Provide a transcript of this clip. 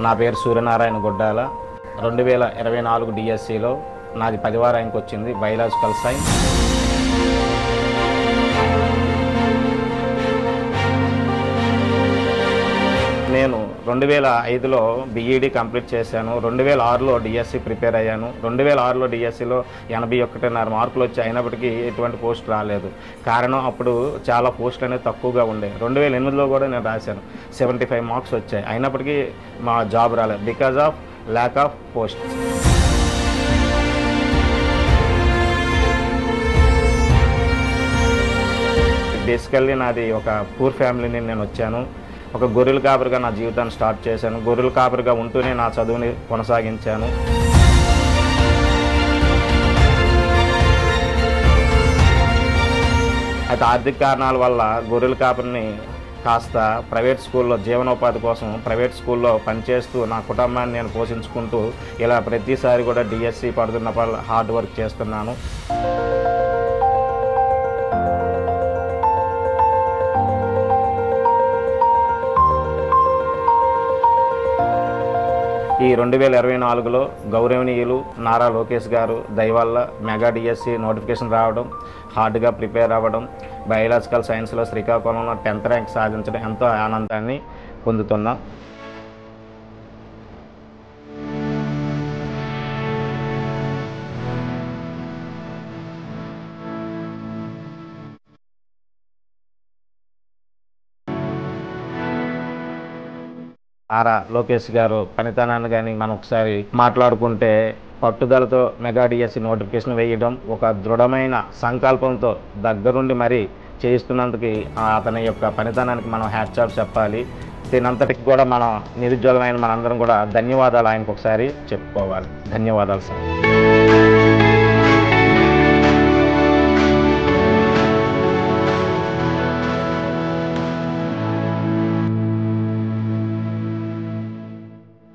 నా పేరు సూర్యనారాయణ గొడ్డాల. 2024 డిఎస్సిలో నాది 10వ ర్యాంక్ వచ్చింది, బయాలజికల్ సైన్స్. నేను 2005లో బీఈడీ కంప్లీట్ చేశాను. 2006లో డిఎస్సి ప్రిపేర్ అయ్యాను. 2006లో డిఎస్సిలో 81.5 మార్కులు వచ్చాయి. అయినప్పటికీ ఎటువంటి పోస్ట్ రాలేదు. కారణం అప్పుడు చాలా పోస్టులు అనేది తక్కువగా ఉండేవి. 2008లో కూడా నేను రాశాను, 75 మార్క్స్ వచ్చాయి. అయినప్పటికీ మా జాబ్ రాలేదు, because of lack of post. Basically నాది ఒక పూర్ ఫ్యామిలీని నేను వచ్చాను. ఒక గొర్రెల కాపరిగా నా జీవితాన్ని స్టార్ట్ చేశాను. గొర్రెల కాపరిగా ఉంటూనే నా చదువుని కొనసాగించాను. అయితే ఆర్థిక కారణాల వల్ల గొర్రెల కాపరిని కాస్త ప్రైవేట్ స్కూల్లో జీవనోపాధి కోసం ప్రైవేట్ స్కూల్లో పనిచేస్తూ నా కుటుంబాన్ని నేను పోషించుకుంటూ ఇలా ప్రతిసారి కూడా డిఎస్సి పడుతున్నప్పుడు హార్డ్ వర్క్ చేస్తున్నాను. ఈ 2024లో గౌరవనీయులు నారా లోకేష్ గారు దయ వల్ల మెగా డిఎస్సి నోటిఫికేషన్ రావడం, హార్డ్గా ప్రిపేర్ అవ్వడం, బయాలజికల్ సైన్స్లో శ్రీకాకుళంలో 10th ర్యాంక్ సాధించడం ఎంతో ఆనందాన్ని పొందుతున్నాం. నారా లోకేష్ గారు పనితనాన్ని కానీ మనం ఒకసారి మాట్లాడుకుంటే, పట్టుదలతో మెగా డిఎస్సి నోటిఫికేషన్ వేయడం, ఒక దృఢమైన సంకల్పంతో దగ్గరుండి మరీ చేయిస్తున్నందుకు అతని యొక్క పనితనానికి మనం హ్యాట్స్ ఆఫ్ చెప్పాలి. దీనంతటికి కూడా మనం నిరుద్యోగమైన మనందరం కూడా ధన్యవాదాలు ఆయనకు ఒకసారి చెప్పుకోవాలి. ధన్యవాదాలు సార్.